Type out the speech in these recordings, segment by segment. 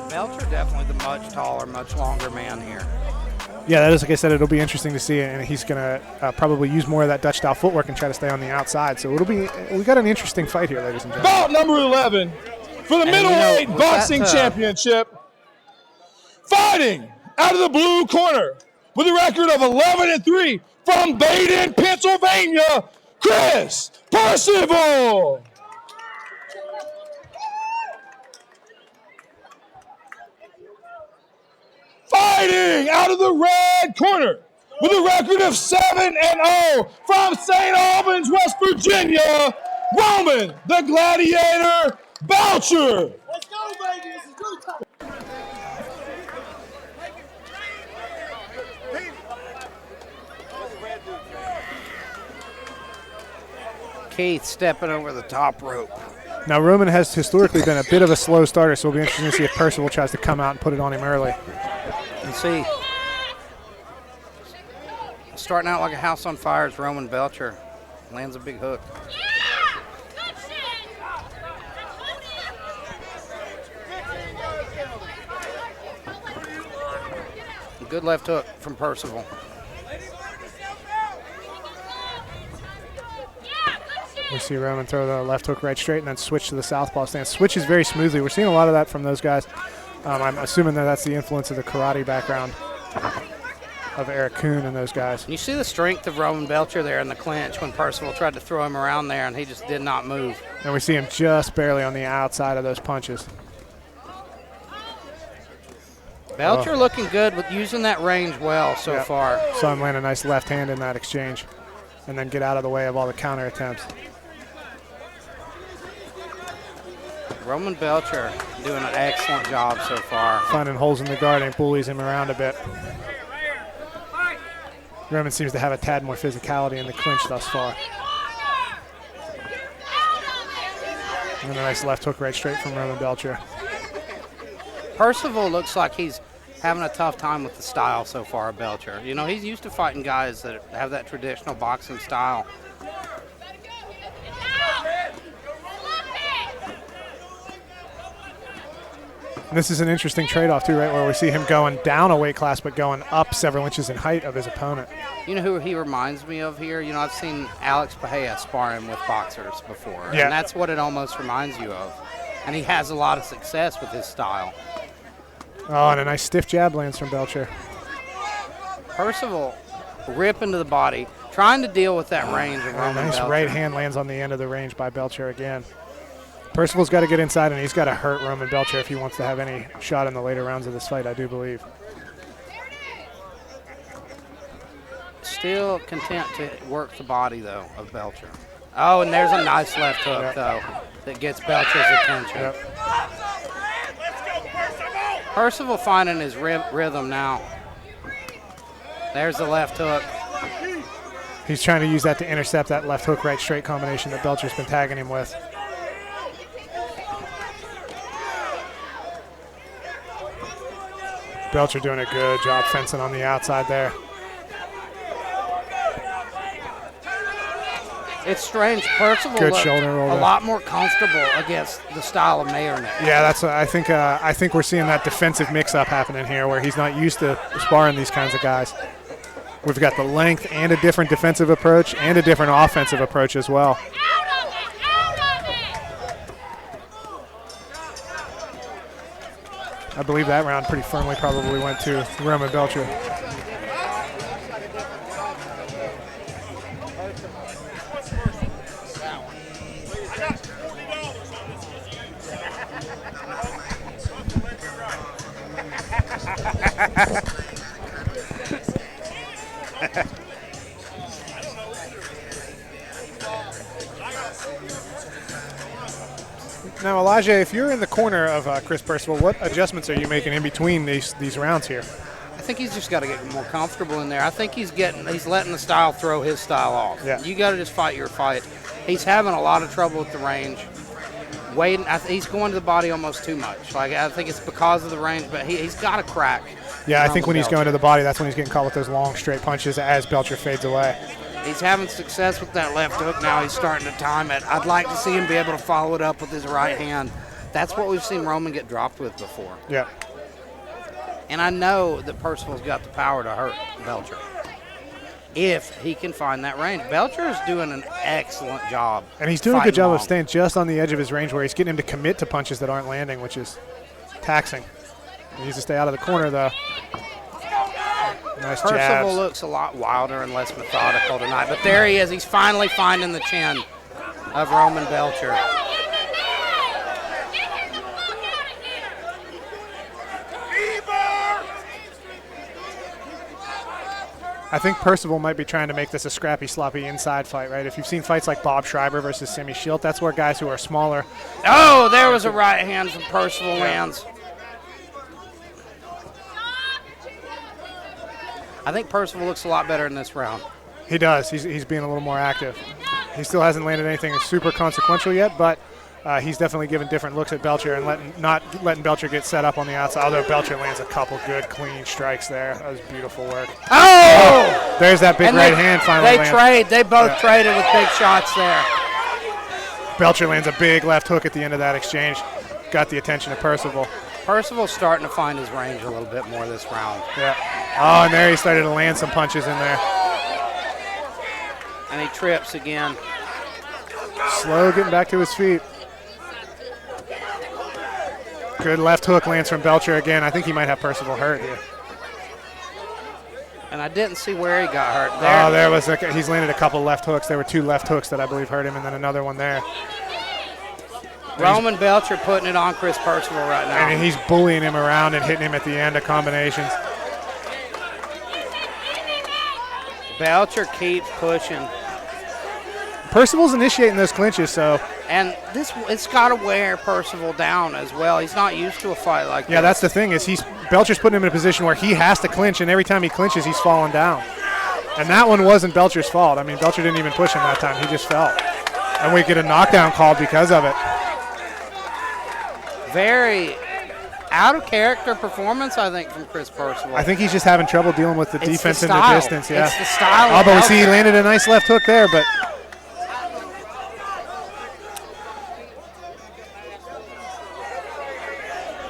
Belcher definitely the much taller, much longer man here. Yeah, that is, like I said, it'll be interesting to see, and he's going to probably use more of that Dutch style footwork and try to stay on the outside. So we got an interesting fight here, ladies and gentlemen. Bout number 11 for the middleweight boxing championship. Fighting out of the blue corner with a record of 11-3 from Baden, Pennsylvania, Chris Perciavalle. Fighting out of the red corner with a record of 7-0 from St. Albans, West Virginia, Roman the Gladiator Belcher. Let's go, baby. This is good time. Keith stepping over the top rope. Now, Roman has historically been a bit of a slow starter, so it'll be interesting to see if Percival tries to come out and put it on him early. You see, starting out like a house on fire is Roman Belcher. Lands a big hook. Good left hook from Percival. We see Roman throw the left hook right straight and then switch to the southpaw stance. Switches very smoothly. We're seeing a lot of that from those guys. I'm assuming that that's the influence of the karate background of Eric Kuhn and those guys. You see the strength of Roman Belcher there in the clinch when Percival tried to throw him around there, and he just did not move. And we see him just barely on the outside of those punches. Belcher looking good with using that range well so far. Saw him land a nice left hand in that exchange and then get out of the way of all the counter attempts. Roman Belcher doing an excellent job so far. Finding holes in the guard and bullies him around a bit. Roman seems to have a tad more physicality in the clinch thus far. And a nice left hook right straight from Roman Belcher. Percival looks like he's having a tough time with the style so far of Belcher. You know, he's used to fighting guys that have that traditional boxing style. And this is an interesting trade-off too, right, where we see him going down a weight class but going up several inches in height of his opponent. You know who he reminds me of here? You know, I've seen Alex Pajea sparring with boxers before, yeah. And that's what it almost reminds you of. And he has a lot of success with his style. Oh, and a nice stiff jab lands from Belcher. Percival rip into the body, trying to deal with that range of Roman nice Belcher. right hand lands on the end of the range by Belcher again. Percival's got to get inside, and he's got to hurt Roman Belcher if he wants to have any shot in the later rounds of this fight, I do believe. Still content to work the body, though, of Belcher. Oh, and there's a nice left hook, though, that gets Belcher's attention. Yep. Percival finding his rhythm now. There's the left hook. He's trying to use that to intercept that left hook right straight combination that Belcher's been tagging him with. Belcher doing a good job fencing on the outside there. It's strange. Percival Good looked shoulder roll a there. lot more comfortable against the style of Mayernick. Yeah, that's. I think we're seeing that defensive mix-up happening here, where he's not used to sparring these kinds of guys. We've got the length and a different defensive approach and a different offensive approach as well. I believe that round pretty firmly probably went to Roman Belcher. Now, Elijah, if you're in the corner of Chris Percival, what adjustments are you making in between these rounds here? I think he's just got to get more comfortable in there. I think he's letting the style throw his style off. Yeah. You got to just fight your fight. He's having a lot of trouble with the range. Waiting, he's going to the body almost too much. Like, I think it's because of the range, but he's got to crack. Yeah, I think when he's going to the body, that's when he's getting caught with those long straight punches as Belcher fades away. He's having success with that left hook now. He's starting to time it. I'd like to see him be able to follow it up with his right hand. That's what we've seen Roman get dropped with before. Yeah. And I know that Percival's got the power to hurt Belcher if he can find that range. Belcher is doing an excellent job. And he's doing a good job long. of staying just on the edge of his range where he's getting him to commit to punches that aren't landing, which is taxing. He needs to stay out of the corner, though. Nice Percival jabs. looks a lot wilder and less methodical tonight, but there he is. He's finally finding the chin of Roman Belcher. I think Percival might be trying to make this a scrappy, sloppy inside fight, right? If you've seen fights like Bob Schreiber versus Simi Schilt, that's where guys who are smaller. Oh, there was a right hand from Percival lands. I think Percival looks a lot better in this round. He does. He's being a little more active. He still hasn't landed anything super consequential yet, but he's definitely given different looks at Belcher and not letting Belcher get set up on the outside, although Belcher lands a couple good, clean strikes there. That was beautiful work. Oh! There's that big right hand finally lands. They both traded with big shots there. Belcher lands a big left hook at the end of that exchange. Got the attention of Percival. Percival's starting to find his range a little bit more this round. Yeah. Oh, and there he started to land some punches in there. And he trips again. Slow getting back to his feet. Good left hook lands from Belcher again. I think he might have Percival hurt here. And I didn't see where he got hurt. He's landed a couple left hooks. There were 2 left hooks that I believe hurt him, and then another one there. Roman Belcher putting it on Chris Percival right now. And he's bullying him around and hitting him at the end of combinations. Belcher keeps pushing. Percival's initiating those clinches, so. And it's got to wear Percival down as well. He's not used to a fight like this. Yeah, that's the thing is Belcher's putting him in a position where he has to clinch, and every time he clinches, he's falling down. And that one wasn't Belcher's fault. I mean, Belcher didn't even push him that time. He just fell. And we get a knockdown called because of it. Very out of character performance, I think, from Chris Percival. I think he's just having trouble dealing with the defense in the distance. Yeah. It's the style. Oh, but we see he landed a nice left hook there, but.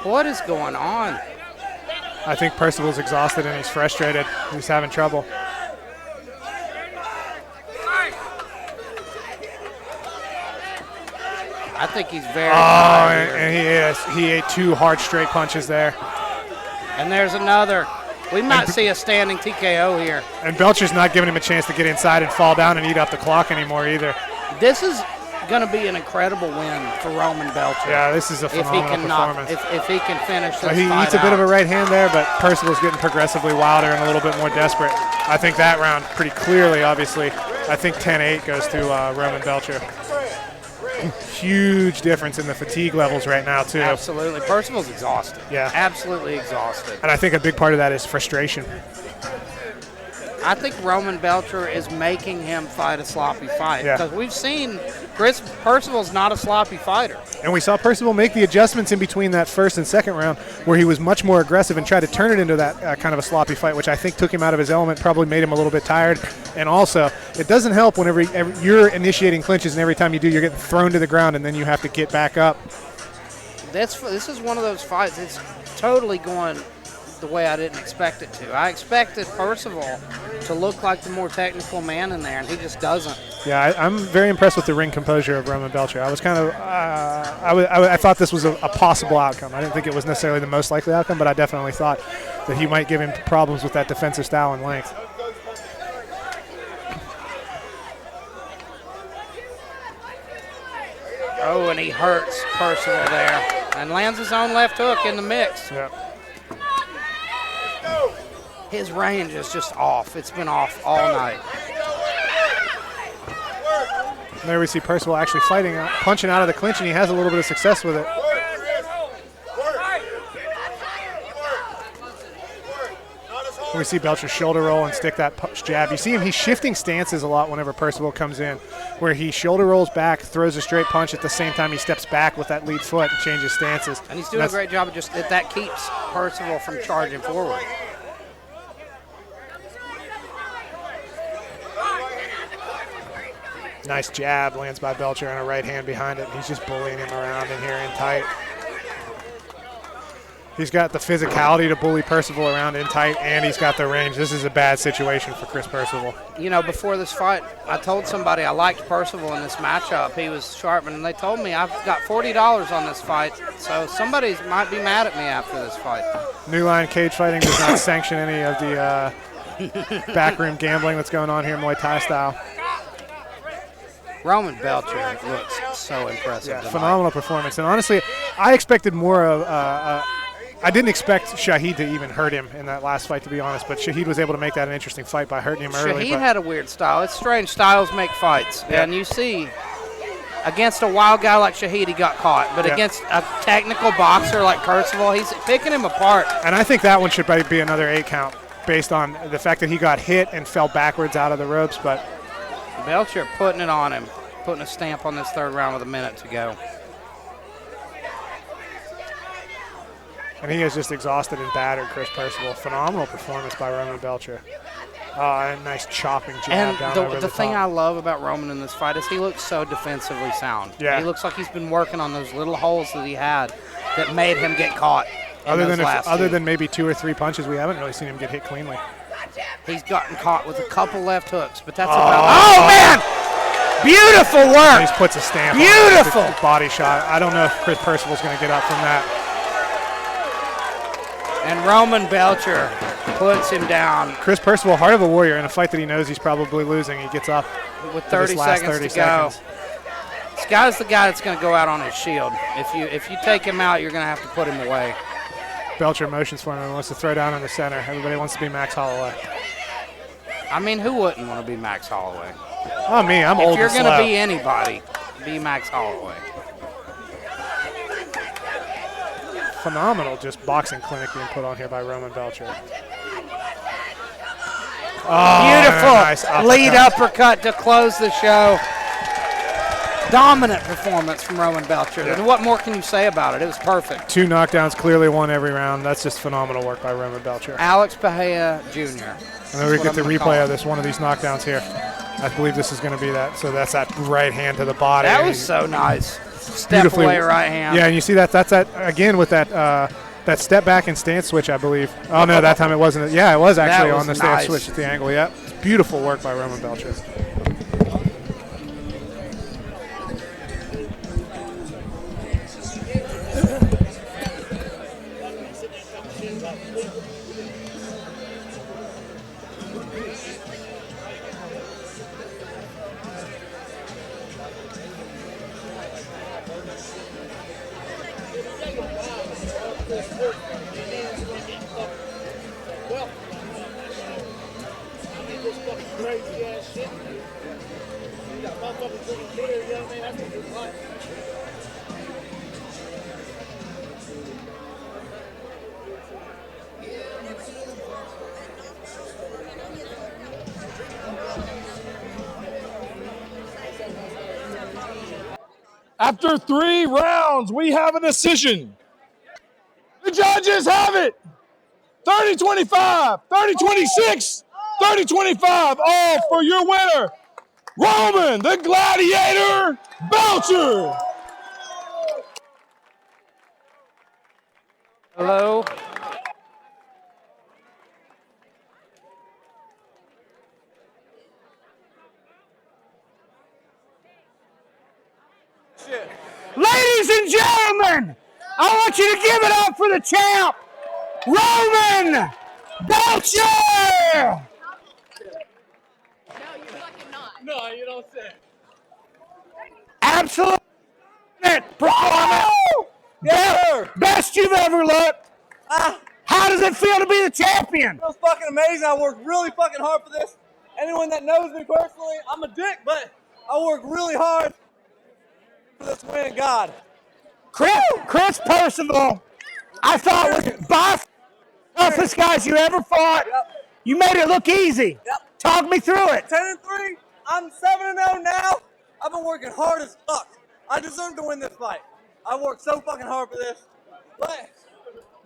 What is going on? I think Percival's exhausted and he's frustrated. He's having trouble. I think he's very tired here. And he is. He ate 2 hard straight punches there. And there's another. We might see a standing TKO here. And Belcher's not giving him a chance to get inside and fall down and eat up the clock anymore either. This is going to be an incredible win for Roman Belcher. Yeah, this is a phenomenal performance. If he can finish this He fight eats a bit of a right hand there, but Percival's getting progressively wilder and a little bit more desperate. I think that round pretty clearly, obviously, I think 10-8 goes to Roman Belcher. Huge difference in the fatigue levels right now, too. Absolutely. Percival's exhausted. Yeah. Absolutely exhausted. And I think a big part of that is frustration. I think Roman Belcher is making him fight a sloppy fight. Yeah. Because we've seen Percival's not a sloppy fighter. And we saw Percival make the adjustments in between that first and second round where he was much more aggressive and tried to turn it into that kind of a sloppy fight, which I think took him out of his element, probably made him a little bit tired. And also, it doesn't help whenever you're initiating clinches, and every time you do, you're getting thrown to the ground, and then you have to get back up. This is one of those fights. It's totally going the way I didn't expect it to. I expected Percival to look like the more technical man in there, and he just doesn't. Yeah, I'm very impressed with the ring composure of Roman Belcher. I was kind of, I thought this was a possible outcome. I didn't think it was necessarily the most likely outcome, but I definitely thought that he might give him problems with that defensive style and length. Oh, and he hurts Percival there and lands his own left hook in the mix. Yeah. His range is just off. It's been off all night. There we see Percival actually fighting, punching out of the clinch, and he has a little bit of success with it. We see Belcher shoulder roll and stick that jab. You see him, he's shifting stances a lot whenever Percival comes in, where he shoulder rolls back, throws a straight punch, at the same time he steps back with that lead foot and changes stances. And he's doing a great job of just that keeps Percival from charging forward. Nice jab lands by Belcher and a right hand behind it. He's just bullying him around in here in tight. He's got the physicality to bully Percival around in tight, and he's got the range. This is a bad situation for Chris Percival. You know, before this fight, I told somebody I liked Percival in this matchup. He was sharp, and they told me I've got $40 on this fight, so somebody might be mad at me after this fight. New Line Cagefighting does not sanction any of the backroom gambling that's going on here Muay Thai style. Roman Belcher looks so impressive. Yeah, tonight. phenomenal performance. And honestly, I expected more of I didn't expect Shahid to even hurt him in that last fight, to be honest, but Shahid was able to make that an interesting fight by hurting him early. Shahid had a weird style. It's strange. Styles make fights. Yeah. And you see, against a wild guy like Shahid, he got caught. But against a technical boxer like Percival, he's picking him apart. And I think that one should probably be another 8 count based on the fact that he got hit and fell backwards out of the ropes. But Belcher putting it on him, putting a stamp on this third round with a minute to go. And he has just exhausted and battered Chris Percival. Phenomenal performance by Roman Belcher. And nice chopping jab down over the top. The thing I love about Roman in this fight is he looks so defensively sound. Yeah. He looks like he's been working on those little holes that he had that made him get caught. Other than maybe 2 or 3 punches, we haven't really seen him get hit cleanly. He's gotten caught with a couple left hooks, but that's about. Oh man! Beautiful work. He just puts a stamp. Beautiful on body shot. I don't know if Chris Percival's going to get up from that. And Roman Belcher puts him down. Chris Percival, heart of a warrior, in a fight that he knows he's probably losing. He gets up with 30 seconds to go. This guy's the guy that's going to go out on his shield. If you take him out, you're going to have to put him away. Belcher motions for him and wants to throw down in the center. Everybody wants to be Max Holloway. I mean, who wouldn't want to be Max Holloway? Oh, me. I'm old and slow. If you're going to be anybody, be Max Holloway. Phenomenal just boxing clinic being put on here by Roman Belcher. Oh, beautiful nice lead uppercut to close the show. Dominant performance from Roman Belcher. Yeah. What more can you say about it? It was perfect. 2 knockdowns, clearly won every round. That's just phenomenal work by Roman Belcher. Alex Pajea Jr. And then we get the replay of this, one of these knockdowns here. I believe this is going to be that. So that's that right hand to the body. That was so nice. Step away right hand. Yeah, and you see that's that again with that that step back and stance switch, I believe. Oh no, that time it wasn't. Yeah, it was actually on the stance switch at the angle. Yeah, beautiful work by Roman Belcher. After 3 rounds, we have a decision. The judges have it. 30-25, 30-26, 30-25, all for your winner, Roman, the Gladiator, Belcher. Hello. Ladies and gentlemen, I want you to give it up for the champ, Roman Belcher! No, you're fucking not. No, you don't say. Absolute performance. Yes, sir. Best you've ever looked. How does it feel to be the champion? It feels fucking amazing. I worked really fucking hard for this. Anyone that knows me personally, I'm a dick, but I work really hard for this win, God. Chris Perciavalle, I thought was by far the toughest guys you ever fought. Yep. You made it look easy. Yep. Talk me through it. 10-3. I'm 7-0 now. I've been working hard as fuck. I deserve to win this fight. I worked so fucking hard for this. But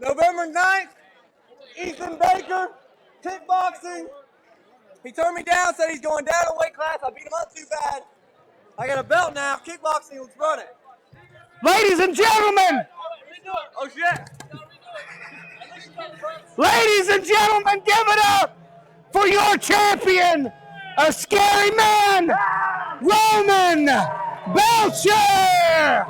November 9th, Ethan Baker, kickboxing. He turned me down, said he's going down a weight class. I beat him up too bad. I got a belt now. Kickboxing, let's run it. Ladies and gentlemen, Oh shit. ladies and gentlemen, give it up for your champion, a scary man, Roman Belcher!